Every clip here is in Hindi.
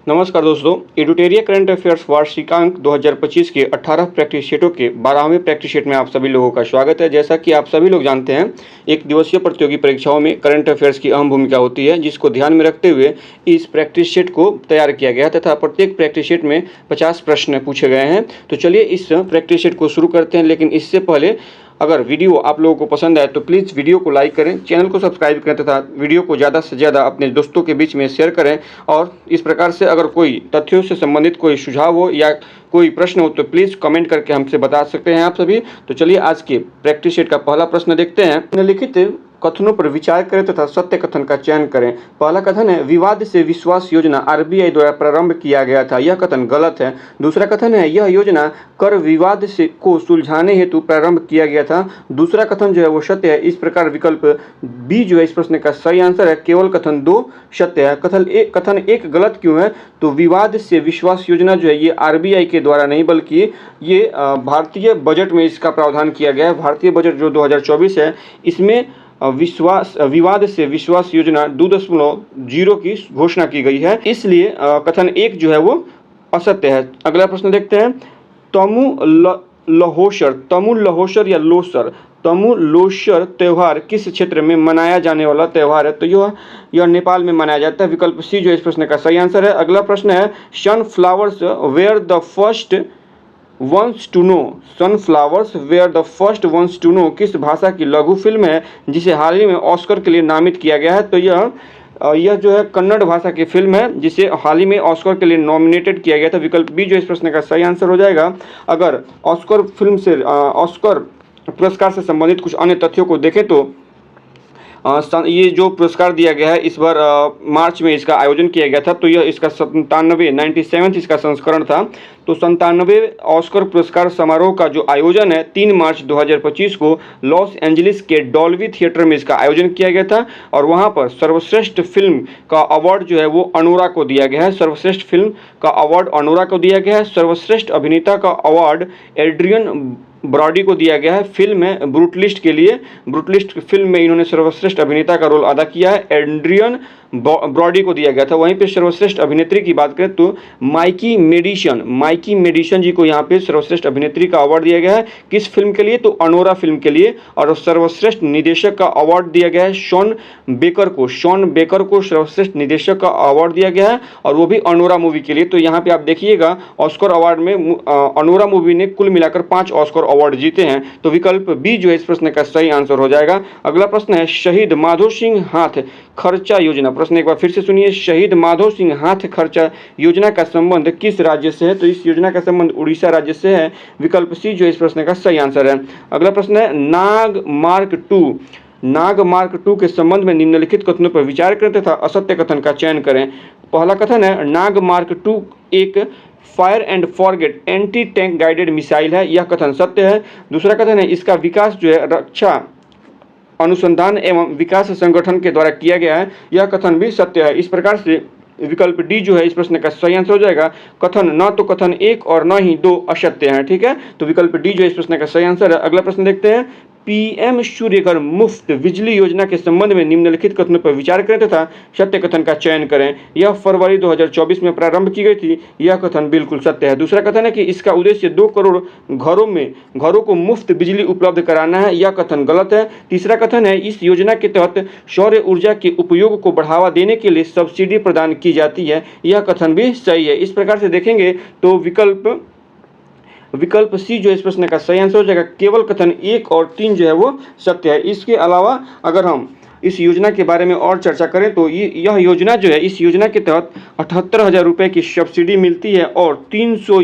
नमस्कार दोस्तों, एडुटेरिया करंट अफेयर्स वार्षिकांक 2025 के 18 प्रैक्टिस सेटों के 12वें प्रैक्टिस सेट में आप सभी लोगों का स्वागत है। जैसा कि आप सभी लोग जानते हैं, एक दिवसीय प्रतियोगी परीक्षाओं में करंट अफेयर्स की अहम भूमिका होती है, जिसको ध्यान में रखते हुए इस प्रैक्टिस सेट को तैयार किया गया तथा प्रत्येक प्रैक्टिस सेट में 50 प्रश्न पूछे गए हैं। तो चलिए इस प्रैक्टिस सेट को शुरू करते हैं, लेकिन इससे पहले अगर वीडियो आप लोगों को पसंद आए तो प्लीज़ वीडियो को लाइक करें, चैनल को सब्सक्राइब करें तथा वीडियो को ज़्यादा से ज़्यादा अपने दोस्तों के बीच में शेयर करें। और इस प्रकार से अगर कोई तथ्यों से संबंधित कोई सुझाव हो या कोई प्रश्न हो तो प्लीज़ कमेंट करके हमसे बता सकते हैं आप सभी। तो चलिए आज के प्रैक्टिस सेट का पहला प्रश्न देखते हैं। निम्नलिखित कथनों पर विचार करें तथा सत्य कथन का चयन करें। पहला कथन है, विवाद से विश्वास योजना आरबीआई द्वारा प्रारंभ किया गया था। यह कथन गलत है। दूसरा कथन है, यह योजना कर विवाद से को सुलझाने हेतु प्रारंभ किया गया था। दूसरा कथन जो है वो सत्य है। इस प्रकार विकल्प बी जो है इस प्रश्न का सही आंसर है। केवल कथन 2 सत्य है। कथन एक गलत क्यों है? तो विवाद से विश्वास योजना जो है ये आरबीआई के द्वारा नहीं बल्कि ये भारतीय बजट में इसका प्रावधान किया गया है। भारतीय बजट जो 2024 है इसमें विवाद से विश्वास योजना 2.0 की घोषणा की गई है, इसलिए कथन 1 जो है वो असत्य है। अगला प्रश्न देखते हैं। तमु लहोसर या लोसर, तमु लोसर त्यौहार किस क्षेत्र में मनाया जाने वाला त्यौहार है? तो यह नेपाल में मनाया जाता है। विकल्प सी जो इस प्रश्न का सही आंसर है। अगला प्रश्न है, sunflowers were the first ones to know, sunflowers were the first ones to know किस भाषा की लघु फिल्म है जिसे हाल ही में ऑस्कर के लिए नामित किया गया है? तो यह जो है कन्नड़ भाषा की फिल्म है जिसे हाल ही में ऑस्कर के लिए नॉमिनेटेड किया गया था। विकल्प बी जो इस प्रश्न का सही आंसर हो जाएगा। अगर ऑस्कर फिल्म से ऑस्कर पुरस्कार से संबंधित कुछ अन्य तथ्यों को देखें तो ये जो पुरस्कार दिया गया है इस बार मार्च में इसका आयोजन किया गया था। तो यह इसका 97 इसका संस्करण था। तो 97वें ऑस्कर पुरस्कार समारोह का जो आयोजन है 3 मार्च 2025 को लॉस एंजलिस के डॉल्बी थिएटर में इसका आयोजन किया गया था और वहां पर सर्वश्रेष्ठ फिल्म का अवार्ड जो है वो अनोरा को दिया गया है। सर्वश्रेष्ठ फिल्म का अवार्ड अनोरा को दिया गया है। सर्वश्रेष्ठ अभिनेता का अवार्ड एड्रियन ब्रॉडी को दिया गया है। फिल्म है ब्रूटलिस्ट के लिए। ब्रूटलिस्ट फिल्म में इन्होंने सर्वश्रेष्ठ अभिनेता का रोल अदा किया है, एड्रियन ब्रॉडी को दिया गया था। वहीं पे सर्वश्रेष्ठ अभिनेत्री की बात करें तो माइकी मेडिसन जी को यहाँ पे सर्वश्रेष्ठ अभिनेत्री का अवार्ड दिया गया है। किस फिल्म के लिए? तो अनोरा फिल्म के लिए। और सर्वश्रेष्ठ निदेशक का अवार्ड दिया गया है शॉन बेकर को सर्वश्रेष्ठ निदेशक का अवार्ड दिया गया है और वो भी अनोरा मूवी के लिए। तो यहाँ पे आप देखिएगा ऑस्कर अवार्ड में अनोरा मूवी ने कुल मिलाकर 5 ऑस्कर अवार्ड जीते हैं। तो विकल्प बी जो है इस प्रश्न का सही आंसर हो जाएगा। अगला प्रश्न है, शहीद माधो सिंह हाथ खर्चा योजना। प्रश्न एक बार फिर से सुनिए, शहीद माधो सिंह हाथ खर्चा योजना का संबंध किस राज्य से है? तो इस योजना का संबंध उड़ीसा राज्य से है। विकल्प सी जो इस प्रश्न का सही आंसर है। अगला प्रश्न है, नागमार्क 2 के संबंध में निम्नलिखित कथनों पर विचार करें तथा असत्य कथन का चयन करें। पहला कथन है, नागमार्क 2 एक fire and forget anti tank guided missile है। यह कथन सत्य है। दूसरा कथन है, इसका विकास जो है रक्षा अनुसंधान एवं विकास संगठन के द्वारा किया गया है। यह कथन भी सत्य है। इस प्रकार से विकल्प डी जो है इस प्रश्न का सही आंसर हो जाएगा। कथन न तो कथन 1 और न ही 2 असत्य हैं। ठीक है, तो विकल्प डी जो है इस प्रश्न का सही आंसर है। अगला प्रश्न देखते हैं, पीएम सूर्यघर मुफ्त बिजली योजना के संबंध में निम्नलिखित कथनों पर विचार करें तथा सत्य कथन का चयन करें। यह फरवरी 2024 में प्रारंभ की गई थी। यह कथन बिल्कुल सत्य है। दूसरा कथन है कि इसका उद्देश्य 2 करोड़ घरों को मुफ्त बिजली उपलब्ध कराना है। यह कथन गलत है। तीसरा कथन है, इस योजना के तहत सौर ऊर्जा के उपयोग को बढ़ावा देने के लिए सब्सिडी प्रदान की जाती है। यह कथन भी सही है। इस प्रकार से देखेंगे तो विकल्प सी जो इस प्रश्न का सही आंसर हो जाएगा। केवल कथन 1 और 3 जो है वो सत्य है। इसके अलावा अगर हम इस योजना के बारे में और चर्चा करें तो यह योजना जो है इस योजना के तहत 78,000 रुपये की सब्सिडी मिलती है और 300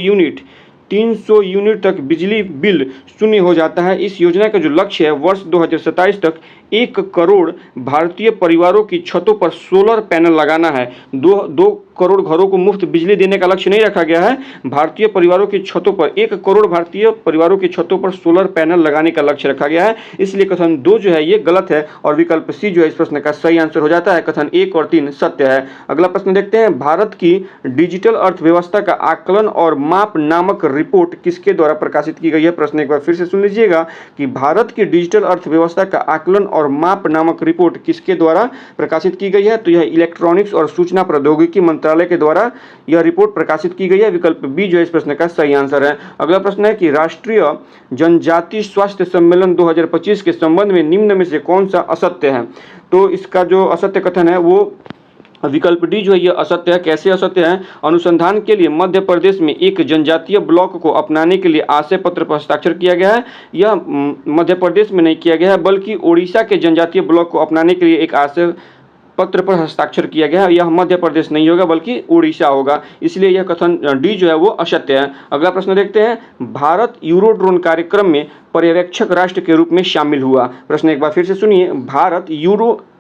यूनिट तक बिजली बिल शून्य हो जाता है। इस योजना का जो लक्ष्य है वर्ष 2027 तक 1 करोड़ भारतीय परिवारों की छतों पर सोलर पैनल लगाना है। 2 करोड़ घरों को मुफ्त बिजली देने का लक्ष्य नहीं रखा गया है। भारतीय परिवारों की छतों पर 1 करोड़ भारतीय परिवारों की छतों पर सोलर पैनल लगाने का लक्ष्य रखा गया है। इसलिए कथन 2 जो है ये गलत है और विकल्प सी जो है इस प्रश्न का सही आंसर हो जाता है। कथन 1 और 3 सत्य है। अगला प्रश्न देखते हैं, भारत की डिजिटल अर्थव्यवस्था का आकलन और माप नामक रिपोर्ट किसके द्वारा प्रकाशित की गई है? प्रश्न एक बार फिर से सुन लीजिएगा कि भारत की डिजिटल अर्थव्यवस्था का आकलन और माप नामक रिपोर्ट किसके द्वारा प्रकाशित की गई है? तो यह इलेक्ट्रॉनिक्स और सूचना प्रौद्योगिकी मंत्रालय मंत्रालय के द्वारा यह रिपोर्ट प्रकाशित की गई है। विकल्प बी जो है इस प्रश्न का सही आंसर है। अगला प्रश्न है कि राष्ट्रीय जनजाति स्वास्थ्य सम्मेलन 2025 के संबंध में निम्न में से कौन सा असत्य है? तो इसका जो असत्य कथन है वो विकल्प डी जो है यह असत्य है। कैसे असत्य है? अनुसंधान के लिए मध्य प्रदेश में एक जनजातीय ब्लॉक को अपनाने के लिए आशय पत्र पर हस्ताक्षर किया गया है। यह मध्य प्रदेश में नहीं किया गया है बल्कि ओडिशा के जनजातीय ब्लॉक को अपनाने के लिए एक आशय पत्र पर हस्ताक्षर किया गया है। यह मध्य प्रदेश नहीं होगा बल्कि उड़ीसा होगा, इसलिए यह कथन डी जो है वो असत्य है। अगला प्रश्न देखते हैं, भारत यूरोड्रोन कार्यक्रम में पर्यवेक्षक राष्ट्र के रूप में शामिल हुआ। प्रश्न एक बार फिर से सुनिए, भारत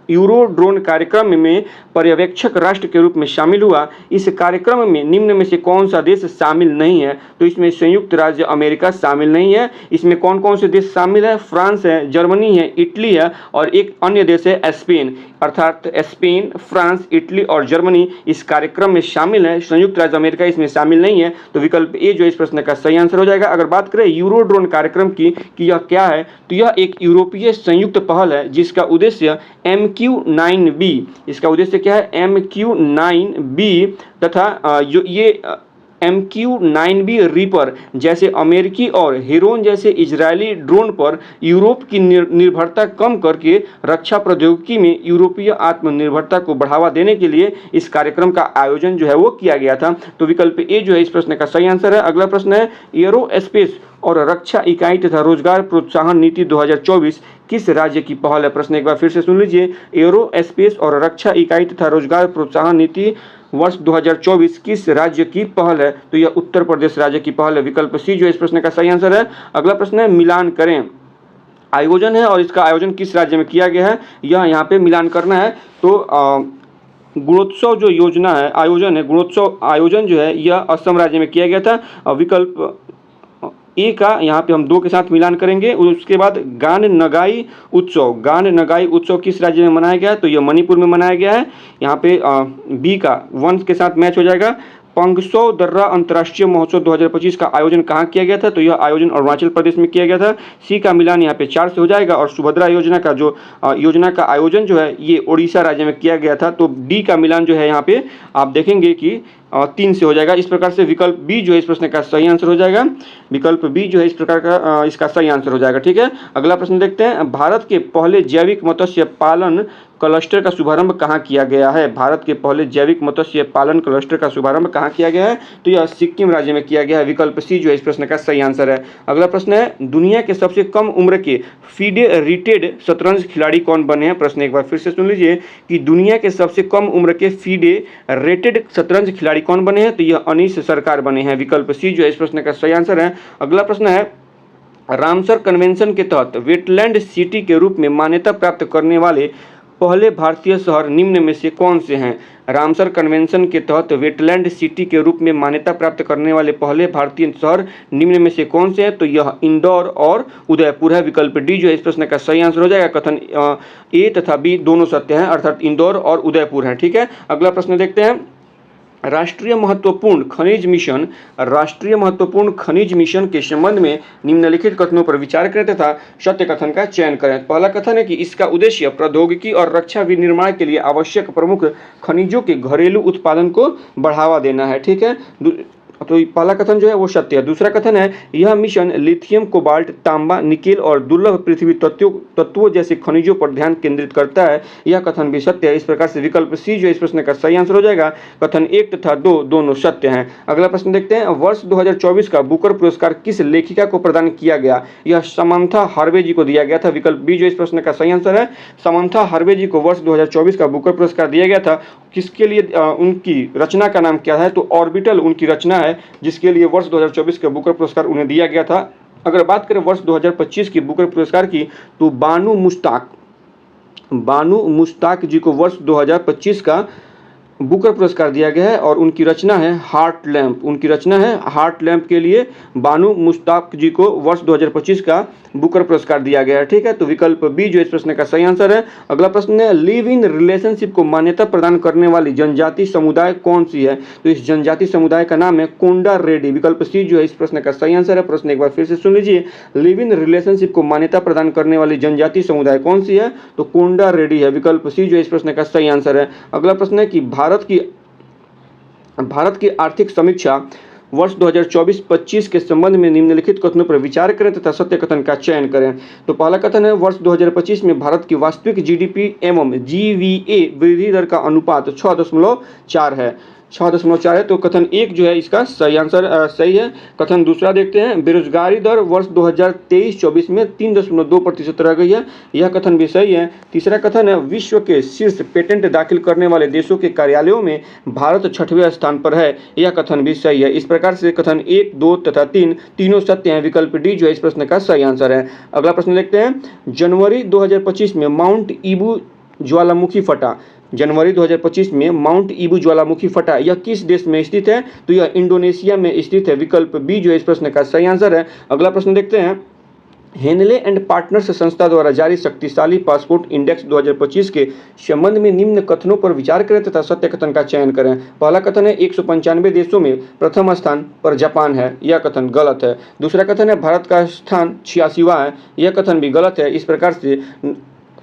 यूरोड्रोन कार्यक्रम में पर्यवेक्षक राष्ट्र के रूप में शामिल हुआ। इस कार्यक्रम में निम्न में से कौन सा देश शामिल नहीं है? तो इसमें संयुक्त राज्य अमेरिका शामिल नहीं है। इसमें कौन कौन से देश शामिल है? फ्रांस है, जर्मनी है, इटली है और एक अन्य देश है स्पेन। अर्थात स्पेन, फ्रांस, इटली और जर्मनी इस कार्यक्रम में शामिल है। संयुक्त राज्य अमेरिका इसमें शामिल नहीं है। तो विकल्प ए जो इस प्रश्न का सही आंसर हो जाएगा। अगर बात करें यूरोड्रोन कार्यक्रम की कि यह क्या है, तो यह एक यूरोपीय संयुक्त पहल है जिसका उद्देश्य MQ-9B, इसका उद्देश्य क्या है? MQ-9B तथा जो ये MQ-9B रीपर जैसे अमेरिकी और हेरोन जैसे इजरायली ड्रोन पर यूरोप की निर्भरता कम करके रक्षा प्रौद्योगिकी में यूरोपीय आत्मनिर्भरता को बढ़ावा देने के लिए इस कार्यक्रम का आयोजन जो है वो किया गया था। तो विकल्प ए जो है इस प्रश्न का सही आंसर है। अगला प्रश्न है, एरोस्पेस और रक्षा इकाई तथा रोजगार प्रोत्साहन नीति 2024 किस राज्य की पहल है? प्रश्न एक बार फिर से सुन लीजिए, एरोस्पेस और रक्षा इकाई तथा रोजगार प्रोत्साहन नीति वर्ष 2024 किस राज्य की पहल है? तो यह उत्तर प्रदेश राज्य की पहल है। विकल्प सी जो इस प्रश्न का सही आंसर है। अगला प्रश्न है, मिलान करें आयोजन है और इसका आयोजन किस राज्य में किया गया है? यह यहाँ पे मिलान करना है। तो गुणोत्सव जो योजना है, आयोजन है, गुणोत्सव आयोजन जो है यह असम राज्य में किया गया था। विकल्प ए का यहाँ पे हम 2 के साथ मिलान करेंगे। उसके बाद गान नगाई उत्सव किस राज्य में मनाया गया है? तो यह मणिपुर में मनाया गया है। यहाँ पे बी का 1 के साथ मैच हो जाएगा। पंगसो दर्रा अंतर्राष्ट्रीय महोत्सव 2025 का आयोजन कहाँ किया गया था? तो यह आयोजन अरुणाचल प्रदेश में किया गया था। सी का मिलान यहाँ पे 4 से हो जाएगा और सुभद्रा योजना का योजना का आयोजन जो है ये ओडिशा राज्य में किया गया था। तो डी का मिलान जो है यहाँ पे आप देखेंगे कि 3 से हो जाएगा। इस प्रकार से विकल्प बी जो है इस प्रश्न का सही आंसर हो जाएगा। विकल्प बी जो है इस प्रकार का इसका सही आंसर हो जाएगा। ठीक है, अगला प्रश्न देखते हैं, भारत के पहले जैविक मत्स्य पालन क्लस्टर का शुभारंभ कहाँ किया गया है? भारत के पहले जैविक मत्स्य पालन क्लस्टर का शुभारंभ कहाँ किया गया है? तो यह सिक्किम राज्य में किया गया है। विकल्प सी जो है इस प्रश्न का सही आंसर है। अगला प्रश्न है, दुनिया के सबसे कम उम्र के फीडे रेटेड शतरंज खिलाड़ी कौन बने हैं? प्रश्न एक बार फिर से सुन लीजिए कि दुनिया के सबसे कम उम्र के फीडे रेटेड शतरंज खिलाड़ी कौन बने हैं? तो यह अनीश सरकार बने हैं। विकल्प सी जो है इस प्रश्न का सही आंसर है। अगला प्रश्न है, रामसर कन्वेंशन के तहत वेटलैंड सिटी के रूप में मान्यता प्राप्त करने वाले पहले भारतीय शहर निम्न में से कौन से हैं? रामसर कन्वेंशन के तहत वेटलैंड सिटी के रूप में मान्यता प्राप्त करने वाले पहले भारतीय शहर निम्न में से कौन से हैं? तो यह इंदौर और उदयपुर है। विकल्प डी जो है इस प्रश्न का सही आंसर हो जाएगा। कथन ए तथा बी दोनों सत्य हैं, अर्थात इंदौर और उदयपुर है। ठीक है, अगला प्रश्न देखते हैं, राष्ट्रीय महत्वपूर्ण खनिज मिशन के संबंध में निम्नलिखित कथनों पर विचार करें तथा सत्य कथन का चयन करें। पहला कथन है कि इसका उद्देश्य प्रौद्योगिकी और रक्षा विनिर्माण के लिए आवश्यक प्रमुख खनिजों के घरेलू उत्पादन को बढ़ावा देना है। ठीक है, तो पहला कथन जो है वो सत्य है। दूसरा कथन है, यह मिशन लिथियम, कोबाल्ट, तांबा, निकेल और दुर्लभ पृथ्वी तत्वों जैसे खनिजों पर ध्यान केंद्रित करता है। यह कथन भी सत्य है। इस प्रकार से विकल्प सी जो इस प्रश्न का सही आंसर हो जाएगा। कथन 1 तथा 2 दोनों सत्य हैं। अगला प्रश्न देखते हैं, वर्ष 2024 का बुकर पुरस्कार किस लेखिका को प्रदान किया गया? यह समंथा हार्वे जी को दिया गया था। विकल्प बी जो इस प्रश्न का सही आंसर है। समंथा हार्वे जी को वर्ष 2024 का बुकर पुरस्कार दिया गया था। किसके लिए? उनकी रचना का नाम क्या है? तो ऑर्बिटल उनकी रचना है जिसके लिए वर्ष 2024 का बुकर पुरस्कार उन्हें दिया गया था। अगर बात करें वर्ष 2025 की बुकर पुरस्कार की, तो बानू मुश्ताक जी को वर्ष 2025 का बुकर पुरस्कार दिया गया है और उनकी रचना है हार्ट लैम्प के लिए बानू मुश्ताक जी को वर्ष 2025 का बुकर पुरस्कार दिया गया है। ठीक है, तो विकल्प बी जो इस प्रश्न का सही आंसर है। अगला प्रश्न है, लिव इन रिलेशनशिप को मान्यता प्रदान करने वाली जनजाति समुदाय कौन सी है? तो इस जनजाति समुदाय का नाम है कोंडा रेड्डी। विकल्प सी जो है इस प्रश्न का सही आंसर है। प्रश्न एक बार फिर से सुन लीजिए, लिव इन रिलेशनशिप को मान्यता प्रदान करने वाली जनजाति समुदाय कौन सी है? तो कोंडा रेड्डी है। विकल्प सी जो इस प्रश्न का सही आंसर है। अगला प्रश्न है कि भारत की भारत की आर्थिक समीक्षा वर्ष 2024-25 के संबंध में निम्नलिखित कथनों पर विचार करें तथा सत्य कथन का चयन करें। तो पहला कथन है, वर्ष 2025 में भारत की वास्तविक जीडीपी एवं जीवीए वृद्धि दर का अनुपात 6.4 है। 6.4 है। तो कथन एक जो है इसका सही आंसर सही है। कथन दूसरा देखते हैं, बेरोजगारी दर वर्ष 2023-24 में 3.2% रह गई है। यह कथन भी सही है। तीसरा कथन है, विश्व के शीर्ष पेटेंट दाखिल करने वाले देशों के कार्यालयों में भारत 6वें स्थान पर है। यह कथन भी सही है। इस प्रकार से कथन 1, 2 तथा 3 तीनों सत्य हैं। विकल्प डी जो है इस प्रश्न का सही आंसर है। अगला प्रश्न देखते हैं, जनवरी 2025 में माउंट ईबू ज्वालामुखी फटा। जनवरी 2025 में माउंट ईबू ज्वालामुखी फटा। यह किस देश में स्थित है? तो यह इंडोनेशिया में स्थित है। विकल्प बी जो है इस प्रश्न का सही आंसर है। अगला प्रश्न देखते हैं, हेनले एंड पार्टनर्स संस्था द्वारा जारी शक्तिशाली पासपोर्ट इंडेक्स 2025 के संबंध में निम्न कथनों पर विचार करें तथा सत्य कथन का चयन करें। पहला कथन है, 195 देशों में प्रथम स्थान पर जापान है। यह कथन गलत है। दूसरा कथन है, भारत का स्थान 86वां है। यह कथन भी गलत है। इस प्रकार से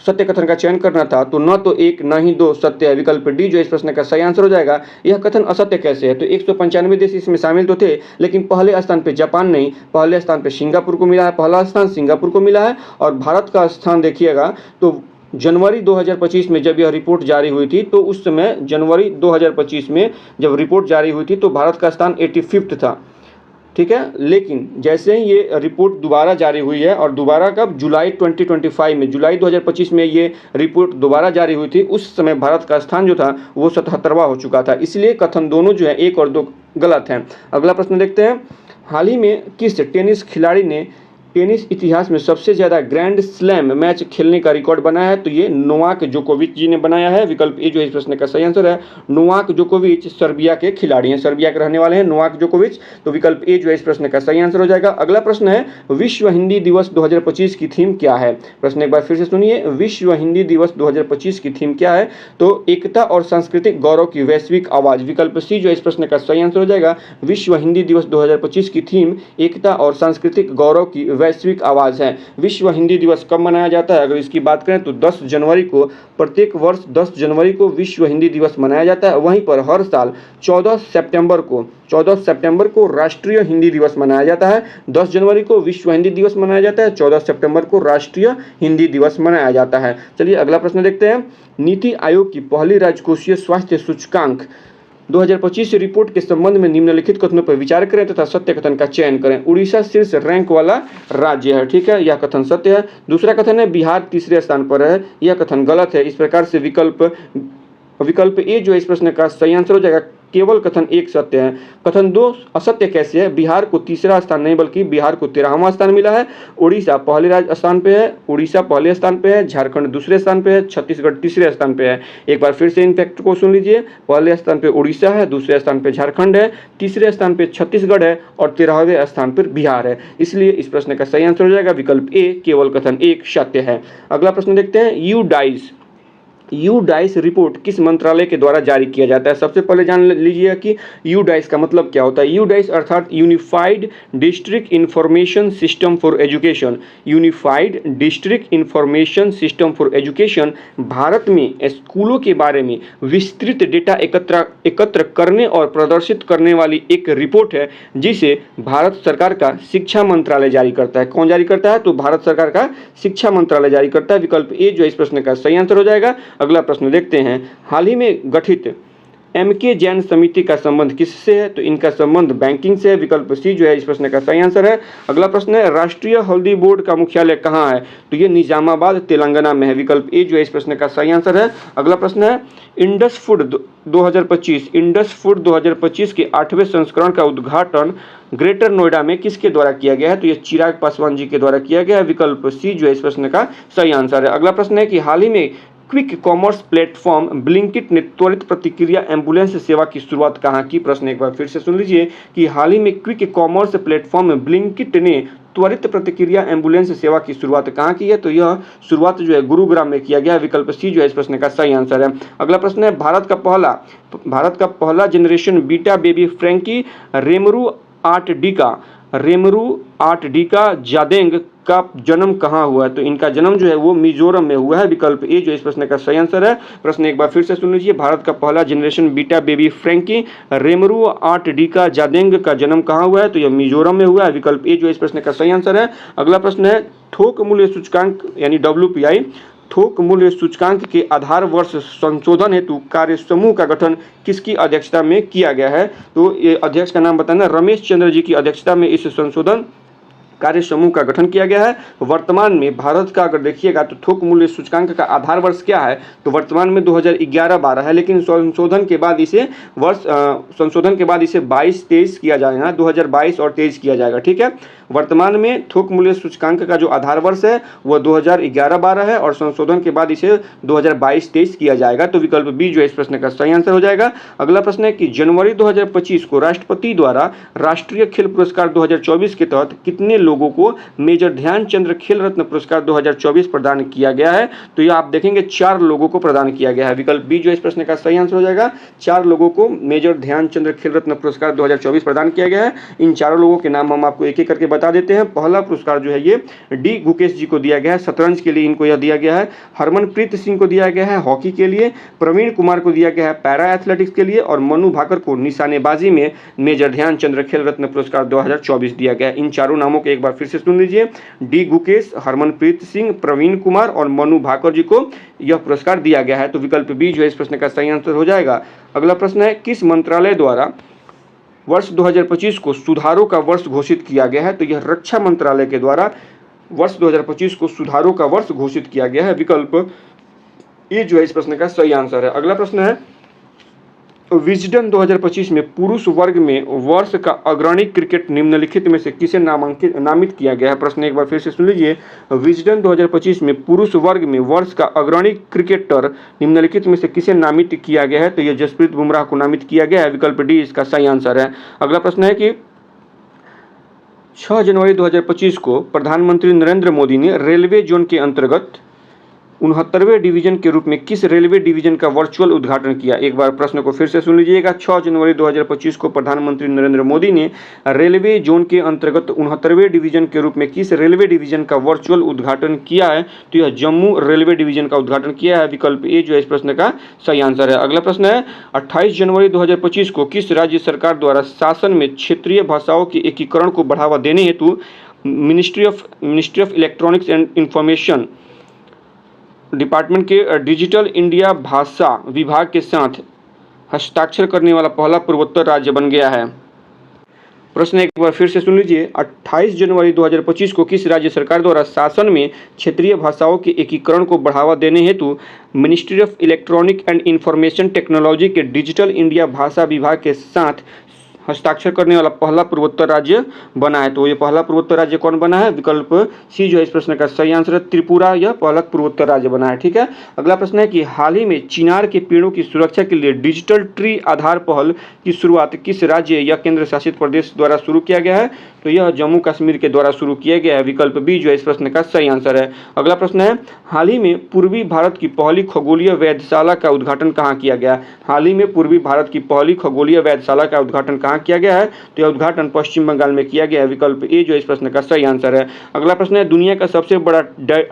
सत्य कथन का चयन करना था, तो न तो 1 न ही 2 सत्य है। विकल्प डी जो इस प्रश्न का सही आंसर हो जाएगा। यह कथन असत्य कैसे है? तो 195 देश इसमें शामिल तो थे, लेकिन पहले स्थान पे जापान नहीं, पहले स्थान पे सिंगापुर को मिला है। पहला स्थान सिंगापुर को मिला है। और भारत का स्थान देखिएगा तो जनवरी 2025 में जब यह रिपोर्ट जारी हुई थी, तो उस समय जनवरी 2025 में जब रिपोर्ट जारी हुई थी तो भारत का स्थान 85वां था। ठीक है, लेकिन जैसे ही ये रिपोर्ट दोबारा जारी हुई है, और दोबारा कब? जुलाई 2025 में, जुलाई 2025 में ये रिपोर्ट दोबारा जारी हुई थी, उस समय भारत का स्थान जो था वो 77वां हो चुका था। इसलिए कथन दोनों जो है 1 और 2 गलत हैं। अगला प्रश्न देखते हैं, हाल ही में किस टेनिस खिलाड़ी ने टेनिस इतिहास में सबसे ज़्यादा ग्रैंड स्लैम मैच खेलने का रिकॉर्ड बनाया है? तो ये नोवाक जोकोविच जी ने बनाया है। विकल्प ए जो है इस प्रश्न का सही आंसर है। नोवाक जोकोविच सर्बिया के खिलाड़ी हैं, सर्बिया के रहने वाले हैं नोवाक जोकोविच। तो विकल्प ए जो है इस प्रश्न का सही आंसर हो जाएगा। अगला प्रश्न है, विश्व हिंदी दिवस 2025 की थीम क्या है? प्रश्न एक बार फिर से सुनिए, विश्व हिंदी दिवस 2025 की थीम क्या है? तो एकता और सांस्कृतिक गौरव की वैश्विक आवाज़। विकल्प सी जो है इस प्रश्न का सही आंसर हो जाएगा। विश्व हिंदी दिवस 2025 की थीम एकता और सांस्कृतिक गौरव की वैश्विक आवाज़ है। विश्व हिंदी दिवस कब मनाया जाता है? अगर इसकी बात करें तो 10 जनवरी को, प्रत्येक वर्ष 10 जनवरी को विश्व हिंदी दिवस मनाया जाता है। वहीं पर हर साल 14 सितंबर को राष्ट्रीय हिंदी दिवस मनाया जाता है। 10 जनवरी को विश्व हिंदी दिवस मनाया जाता है, 14 सितंबर को राष्ट्रीय हिंदी दिवस मनाया जाता है। चलिए अगला प्रश्न देखते हैं, नीति आयोग की पहली राजकोषीय स्वास्थ्य सूचकांक 2025 रिपोर्ट के संबंध में निम्नलिखित कथनों पर विचार करें तथा सत्य कथन का चयन करें। उड़ीसा शीर्ष रैंक वाला राज्य है। ठीक है, यह कथन सत्य है। दूसरा कथन है, बिहार तीसरे स्थान पर है। यह कथन गलत है। इस प्रकार से विकल्प ए जो है इस प्रश्न का सही आंसर हो जाएगा। केवल कथन 1 सत्य है। कथन 2 असत्य कैसे है? बिहार को तीसरा स्थान नहीं बल्कि बिहार को 13वां स्थान मिला है। उड़ीसा पहले स्थान पे है, उड़ीसा पहले स्थान पे है, झारखंड दूसरे स्थान पे है, छत्तीसगढ़ तीसरे स्थान पे है। एक बार फिर से इन फैक्ट को सुन लीजिए, पहले स्थान पे उड़ीसा है, दूसरे स्थान पे झारखंड है, तीसरे स्थान पे छत्तीसगढ़ है और 13वें स्थान पर बिहार है। इसलिए इस प्रश्न का सही आंसर हो जाएगा विकल्प ए, केवल कथन 1 सत्य है। अगला प्रश्न देखते हैं, यूडाइस रिपोर्ट किस मंत्रालय के द्वारा जारी किया जाता है? सबसे पहले जान लीजिए कि यूडाइस का मतलब क्या होता है। यूडाइस अर्थात unified district information system for education. Unified district information system for education Bharat में स्कूलों के बारे में विस्तृत डेटा एकत्र करने और प्रदर्शित करने वाली एक रिपोर्ट है, जिसे भारत सरकार का शिक्षा मंत्रालय जारी करता है। कौन जारी करता है? तो भारत सरकार का शिक्षा मंत्रालय जारी करता है। विकल्प ए जो इस प्रश्न का सही आंसर हो जाएगा। अगला प्रश्न देखते हैं, हाल ही में गठित एमके जैन समिति का संबंध किससे है? तो इनका संबंध बैंकिंग से है। विकल्प सी जो है इस प्रश्न का सही आंसर है। अगला प्रश्न है, राष्ट्रीय हल्दी बोर्ड का मुख्यालय कहाँ है? तो ये निजामाबाद तेलंगाना में है। विकल्प ए जो है इस प्रश्न का सही आंसर है। अगला प्रश्न है, इंडस फूड 2025 के 8वें संस्करण का उद्घाटन ग्रेटर नोएडा में किसके द्वारा किया गया है? तो ये चिराग पासवान जी के द्वारा किया गया है। विकल्प सी जो है इस प्रश्न का सही आंसर है। अगला प्रश्न है कि हाल ही में क्विक कॉमर्स प्लेटफॉर्म ब्लिंकिट ने त्वरित प्रतिक्रिया एम्बुलेंस सेवा की शुरुआत कहाँ की? प्रश्न एक बार फिर से सुन लीजिए कि हाल ही में क्विक कॉमर्स प्लेटफॉर्म ब्लिंकिट ने त्वरित प्रतिक्रिया एम्बुलेंस सेवा की शुरुआत कहाँ की है? तो यह शुरुआत जो है गुरुग्राम में किया गया। विकल्प सी जो है इस प्रश्न का सही आंसर है। अगला प्रश्न है, भारत का पहला जनरेशन बीटा बेबी फ्रैंकी रेमरू आर्टडिका जादेंग का जन्म कहाँ हुआ है? तो इनका जन्म जो है वो मिजोरम में हुआ है। विकल्प ए जो इस प्रश्न का सही आंसर है। प्रश्न एक बार फिर से सुन लीजिए। भारत का पहला जनरेशन बीटा बेबी फ्रैंकी रेमरू आर्टडिका जादेंग का जन्म कहाँ हुआ है? तो यह मिजोरम में हुआ है। विकल्प ए जो इस प्रश्न का सही आंसर है। अगला प्रश्न है थोक मूल्य सूचकांक यानी WPI थोक मूल्य सूचकांक के आधार वर्ष संशोधन हेतु कार्य समूह का गठन किसकी अध्यक्षता में किया गया है? तो ये अध्यक्ष का नाम बताना। रमेश चंद्र जी की अध्यक्षता में इस संशोधन कार्य समूह का गठन किया गया है। वर्तमान में भारत का अगर देखिएगा तो थोक मूल्य सूचकांक का आधार वर्ष क्या है? तो वर्तमान में 2011-12 है, लेकिन संशोधन के बाद इसे 22-23 किया जाएगा। 2022 और 23 किया जाएगा। ठीक है, वर्तमान में थोक मूल्य सूचकांक का जो आधार वर्ष है वह 2011-12 है और संशोधन के बाद इसे 2022-23 किया जाएगा। तो विकल्प बी जो इस प्रश्न का सही आंसर हो जाएगा। अगला प्रश्न है कि जनवरी 2025 को राष्ट्रपति द्वारा राष्ट्रीय खेल पुरस्कार 2024 के तहत कितने लोगों को मेजर ध्यानचंद्र खेल रत्न पुरस्कार 2024 प्रदान किया गया है? तो ये आप देखेंगे 4 लोगों को प्रदान किया गया है। विकल्प बी जो इस प्रश्न का सही आंसर हो जाएगा। 4 लोगों को मेजर ध्यानचंद्र खेल रत्न पुरस्कार 2024 प्रदान किया गया है। इन चारों लोगों के नाम हम आपको एक एक करके बता देते हैं। पहला पुरस्कार जो है ये डी गुकेश जी को दिया गया है, शतरंज के लिए इनको यह दिया गया है। हरमनप्रीत सिंह को दिया गया है हॉकी के लिए। प्रवीण कुमार को दिया गया है पैरा एथलेटिक्स के लिए और मनु भाकर को निशानेबाजी में मेजर ध्यानचंद्र खेल रत्न पुरस्कार 2024 दिया गया है। इन चारों नामों को एक बार फिर से सुन लीजिए। डी गुकेश, हरमनप्रीत सिंह, प्रवीण कुमार और मनु भाकर जी को यह पुरस्कार दिया गया है। तो विकल्प बी जो है इस प्रश्न का सही आंसर हो जाएगा। अगला प्रश्न है किस मंत्रालय द्वारा वर्ष 2025 को सुधारों का वर्ष घोषित किया गया है? तो यह रक्षा मंत्रालय के द्वारा वर्ष 2025 को सुधारों का वर्ष घोषित किया गया है। विकल्प ए जो है इस प्रश्न का सही आंसर है। अगला प्रश्न है विजडन 2025 में पुरुष वर्ग में वर्ष का अग्रणी क्रिकेट निम्नलिखित में से किसे नामित किया गया है? प्रश्न एक बार फिर से सुन लीजिए। विजडन 2025 में पुरुष वर्ग में वर्ष का अग्रणी क्रिकेटर निम्नलिखित में से किसे नामित किया गया है? तो यह जसप्रीत बुमराह को नामित किया गया है। विकल्प डी इसका सही आंसर है। अगला प्रश्न है कि 6 जनवरी 2025 को प्रधानमंत्री नरेंद्र मोदी ने रेलवे जोन के अंतर्गत 69वें डिवीजन के रूप में किस रेलवे डिवीजन का वर्चुअल उद्घाटन किया? एक बार प्रश्न को फिर से सुन लीजिएगा। 6 जनवरी 2025 को प्रधानमंत्री नरेंद्र मोदी ने रेलवे जोन के अंतर्गत 69वें डिवीजन के रूप में किस रेलवे डिवीजन का वर्चुअल उद्घाटन किया है? तो यह जम्मू रेलवे डिवीजन का उद्घाटन किया है। विकल्प ए जो है इस प्रश्न का सही आंसर है। अगला प्रश्न है 28 जनवरी 2025 को किस राज्य सरकार द्वारा शासन में क्षेत्रीय भाषाओं के एकीकरण को बढ़ावा देने हेतु ministry of electronics and information department के डिजिटल इंडिया भाषा विभाग के साथ हस्ताक्षर करने वाला पहला पूर्वोत्तर राज्य बन गया है? प्रश्न एक बार फिर से सुन लीजिए। 28 जनवरी 2025 को किस राज्य सरकार द्वारा शासन में क्षेत्रीय भाषाओं के एकीकरण को बढ़ावा देने हेतु ministry of electronic and information technology के डिजिटल इंडिया भाषा विभाग के साथ हस्ताक्षर करने वाला पहला पूर्वोत्तर राज्य बना है? तो ये पहला पूर्वोत्तर राज्य कौन बना है? विकल्प सी जो है इस प्रश्न का सही आंसर है। त्रिपुरा यह पहला पूर्वोत्तर राज्य बना है। ठीक है, अगला प्रश्न है कि हाल ही में चिनार के पेड़ों की सुरक्षा के लिए डिजिटल ट्री आधार पहल की शुरुआत किस राज्य या केंद्र शासित प्रदेश द्वारा शुरू किया गया है? तो यह जम्मू कश्मीर के द्वारा शुरू किया गया है। विकल्प बी जो है इस प्रश्न का सही आंसर है। अगला प्रश्न है हाल ही में पूर्वी भारत की पहली खगोलीय वेधशाला का उद्घाटन कहाँ किया गया? हाल ही में पूर्वी भारत की पहली खगोलीय वेधशाला का उद्घाटन कहाँ किया गया है? तो यह उद्घाटन पश्चिम बंगाल में किया गया है। विकल्प ए जो इस प्रश्न का सही आंसर है। अगला प्रश्न है दुनिया का सबसे बड़ा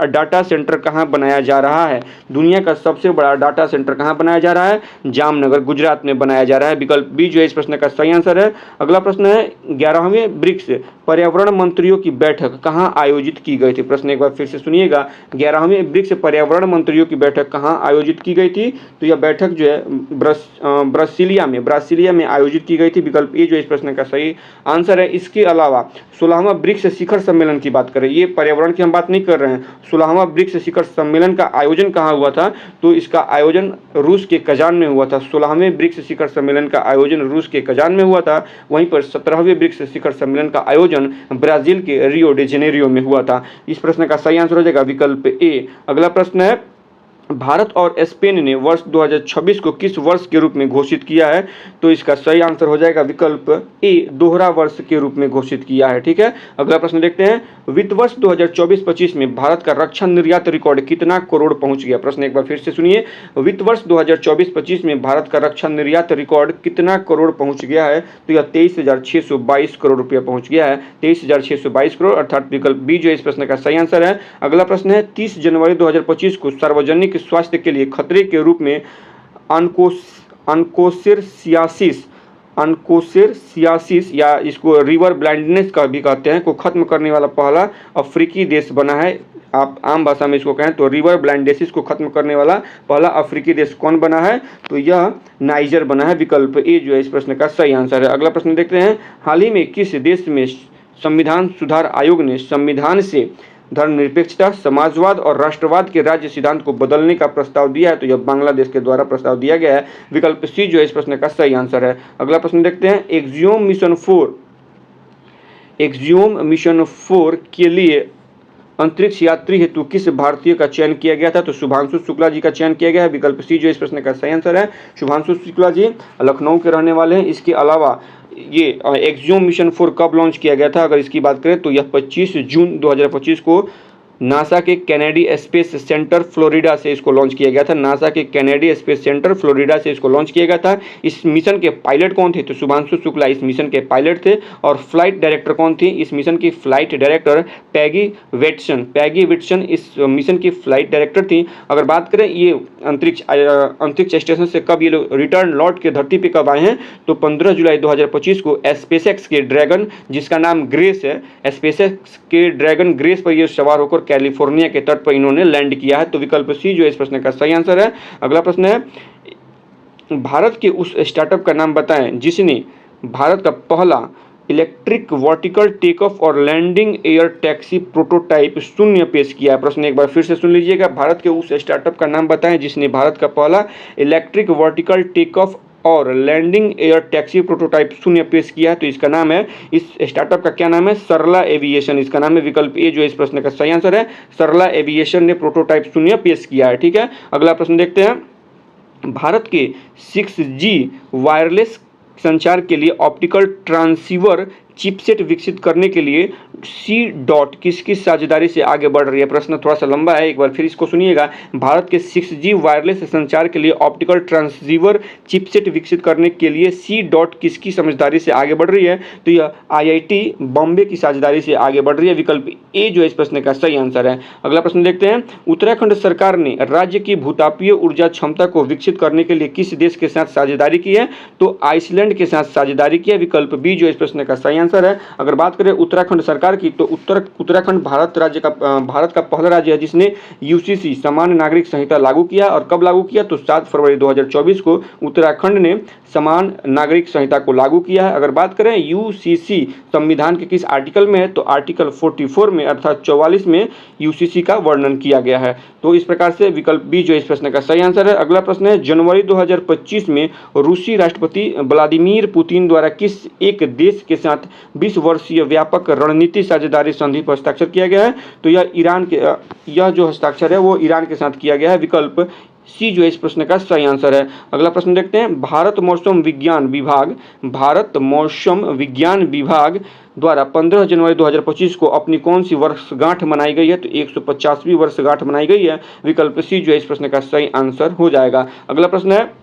डाटा सेंटर कहाँ बनाया जा रहा है? दुनिया का सबसे बड़ा डाटा सेंटर कहाँ बनाया जा रहा है? जामनगर गुजरात में बनाया जा रहा है। विकल्प बी जो है इस प्रश्न का सही आंसर है। अगला प्रश्न है 11वें ब्रिक्स पर्यावरण मंत्रियों की बैठक कहाँ आयोजित की गई थी? प्रश्न एक बार फिर से सुनिएगा। 11वें ब्रिक्स पर्यावरण मंत्रियों की बैठक कहाँ आयोजित की गई थी? तो यह बैठक जो है ब्रासीलिया में आयोजित की गई थी। विकल्प ए जो इस प्रश्न का सही आंसर है। इसके अलावा 16वां ब्रिक्स शिखर सम्मेलन की बात करें, ये पर्यावरण की हम बात नहीं कर रहे हैं। 16वां ब्रिक्स शिखर सम्मेलन का आयोजन कहाँ हुआ था? तो इसका आयोजन रूस के कजान में हुआ था। 16वें ब्रिक्स शिखर सम्मेलन का आयोजन रूस के कजान में हुआ था। वहीं पर 17वें ब्रिक्स शिखर सम्मेलन का आयोजन ब्राजील के रियो डे जेनेरियो में हुआ था। इस प्रश्न का सही आंसर हो जाएगा विकल्प ए। अगला प्रश्न है भारत और स्पेन ने वर्ष 2026 को किस वर्ष के रूप में घोषित किया है? तो इसका सही आंसर हो जाएगा विकल्प ए, दोहरा वर्ष के रूप में घोषित किया है। ठीक है, अगला प्रश्न देखते हैं। वित्त वर्ष 2024-25 में भारत का रक्षा निर्यात रिकॉर्ड कितना करोड़ पहुंच गया? प्रश्न एक बार फिर से सुनिए। वित्त वर्ष 2024-25 में भारत का रक्षा निर्यात रिकॉर्ड कितना करोड़ पहुंच गया है? तो यह 23,622 करोड़ रुपया पहुंच गया है। 23,622 करोड़, अर्थात विकल्प बी जो इस प्रश्न का सही आंसर है। अगला प्रश्न है, 30 जनवरी 2025 को सार्वजनिक स्वास्थ्य के लिए खतरे के रूप में अनकोसिरसियासिस या इसको रिवर ब्लाइंडनेस का भी कहते हैं को खत्म करने वाला पहला अफ्रीकी देश बना है। आप आम भाषा में इसको कहें तो रिवर ब्लाइंडनेस को खत्म करने वाला पहला अफ्रीकी देश कौन बना है? तो यह नाइजर बना है। विकल्प ए जो है इस प्रश्न का सही आंसर है। अगला प्रश्न देखते हैं। हाल ही में किस देश में संविधान सुधार आयोग ने संविधान से धर्मनिरपेक्षता, समाजवाद और राष्ट्रवाद के राज्य सिद्धांत को बदलने का प्रस्ताव दिया है? तो यह बांग्लादेश के द्वारा प्रस्ताव दिया गया है। विकल्प सी जो है इस प्रश्न का सही आंसर है। अगला प्रश्न देखते हैं। एक्सियोम मिशन 4 के लिए अंतरिक्ष यात्री हेतु किस भारतीय का चयन किया गया था? तो शुभांशु शुक्ला जी का चयन किया गया है। विकल्प सी जो इस प्रश्न का सही आंसर है। शुभांशु शुक्ला जी लखनऊ के रहने वाले हैं। इसके अलावा ये एक्सियोम मिशन 4 कब लॉन्च किया गया था? अगर इसकी बात करें तो यह 25 जून 2025 को नासा के कैनेडी स्पेस सेंटर फ्लोरिडा से इसको लॉन्च किया गया था। नासा के कैनेडी स्पेस सेंटर फ्लोरिडा से इसको लॉन्च किया गया था। इस मिशन के पायलट कौन थे? तो शुभांशु शुक्ला इस मिशन के पायलट थे। और फ्लाइट डायरेक्टर कौन थी? इस मिशन की फ्लाइट डायरेक्टर पैगी विटसन इस मिशन की फ्लाइट डायरेक्टर थी। अगर बात करें ये अंतरिक्ष स्टेशन से कब ये लोग रिटर्न लौट के धरती पे कब आए हैं? तो 15 जुलाई 2025 को स्पेसएक्स के ड्रैगन, जिसका नाम ग्रेस है, स्पेसएक्स के ड्रैगन ग्रेस पर ये सवार होकर कैलिफोर्निया के तट पर इन्होंने लैंड किया है। तो विकल्प सी जो इस प्रश्न का सही आंसर है। अगला प्रश्न है, भारत के उस स्टार्टअप का नाम बताएं जिसने भारत का पहला इलेक्ट्रिक वर्टिकल टेक ऑफ और लैंडिंग एयर टैक्सी प्रोटोटाइप शून्य पेश किया है। प्रश्न एक बार फिर से सुन लीजिएगा। भारत के उस स्टार्टअप का नाम बताएं जिसने भारत का पहला इलेक्ट्रिक वर्टिकल टेक ऑफ और लैंडिंग एयर टैक्सी प्रोटोटाइप शून्य पेश किया है। तो इसका नाम है, इस स्टार्टअप का क्या नाम है? सरला एविएशन इसका नाम है। विकल्प ए जो इस प्रश्न का सही आंसर है। सरला एविएशन ने प्रोटोटाइप शून्य पेश किया है। ठीक है, अगला प्रश्न देखते हैं। भारत के 6G वायरलेस संचार के लिए ऑप्टिकल ट्रांसीवर चिपसेट विकसित करने के लिए C. किसकी साझेदारी से आगे बढ़ रही है? प्रश्न थोड़ा सा लंबा है, एक बार फिर इसको सुनिएगा। भारत के 6G वायरलेस संचार के लिए ऑप्टिकल ट्रांसीवर चिपसेट विकसित करने के लिए C. किसकी समझदारी से आगे बढ़ रही है? तो यह IIT बॉम्बे की साझेदारी से आगे बढ़ रही है। विकल्प ए जो इस प्रश्न का सही आंसर है। अगला प्रश्न देखते हैं। उत्तराखंड सरकार ने राज्य की भूतापीय ऊर्जा क्षमता को विकसित करने के लिए किस देश के साथ साझेदारी की है? तो आइसलैंड के साथ साझेदारी की है। विकल्प बी जो इस प्रश्न का सही आंसर है। अगर बात करें उत्तराखंड सरकार की तो उत्तराखंड भारत का पहला राज्य है जिसने UCC सामान्य नागरिक संहिता लागू किया। और कब लागू किया? तो 7 फरवरी 2024 को उत्तराखंड ने समान नागरिक संहिता को लागू किया है। अगर बात करें UCC संविधान के किस आर्टिकल में है? तो आर्टिकल 44 में अर्थात 44 में UCC का वर्णन किया गया है। तो इस प्रकार से विकल्प बी जो इस प्रश्न का सही आंसर है। अगला प्रश्न है, जनवरी 2025 में रूसी राष्ट्रपति व्लादिमीर पुतिन द्वारा किस एक देश के साथ 20 वर्षीय व्यापक रणनीति साझेदारी संधि पर हस्ताक्षर किया गया है? तो यह जो हस्ताक्षर है वो ईरान के साथ किया गया है। विकल्प सी जो इस प्रश्न का सही आंसर है। अगला प्रश्न देखते हैं। भारत मौसम विज्ञान विभाग द्वारा 15 जनवरी 2025 को अपनी कौन सी वर्षगांठ मनाई गई है? तो 150वीं वर्षगांठ मनाई गई है। विकल्प सी जो इस प्रश्न का सही आंसर हो जाएगा। अगला प्रश्न है,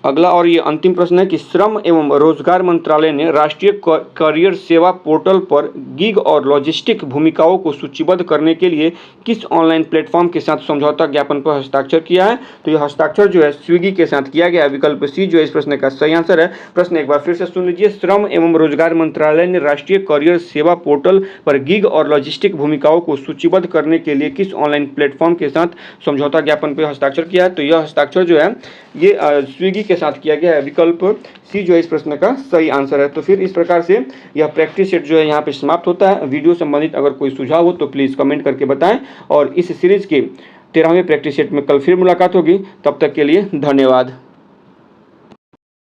अगला और ये अंतिम प्रश्न है कि श्रम एवं रोजगार मंत्रालय ने राष्ट्रीय करियर सेवा पोर्टल पर गिग और लॉजिस्टिक भूमिकाओं को सूचीबद्ध करने के लिए किस ऑनलाइन प्लेटफॉर्म के साथ समझौता ज्ञापन पर हस्ताक्षर किया है? तो यह हस्ताक्षर जो है स्विगी के साथ किया गया है। विकल्प सी जो इस प्रश्न का सही आंसर है। प्रश्न एक बार फिर से सुन लीजिए। श्रम एवं रोजगार मंत्रालय ने राष्ट्रीय करियर सेवा पोर्टल पर गिग और लॉजिस्टिक भूमिकाओं को सूचीबद्ध करने के लिए किस ऑनलाइन प्लेटफॉर्म के साथ समझौता ज्ञापन पर हस्ताक्षर किया है? तो यह हस्ताक्षर जो है ये स्विगी के साथ किया गया है। विकल्प सी जो है इस प्रश्न का सही आंसर है। तो फिर इस प्रकार से यह प्रैक्टिस सेट जो है यहाँ पे समाप्त होता है। वीडियो संबंधित अगर कोई सुझाव हो तो प्लीज़ कमेंट करके बताएं। और इस सीरीज के 13वें प्रैक्टिस सेट में कल फिर मुलाकात होगी। तब तक के लिए धन्यवाद।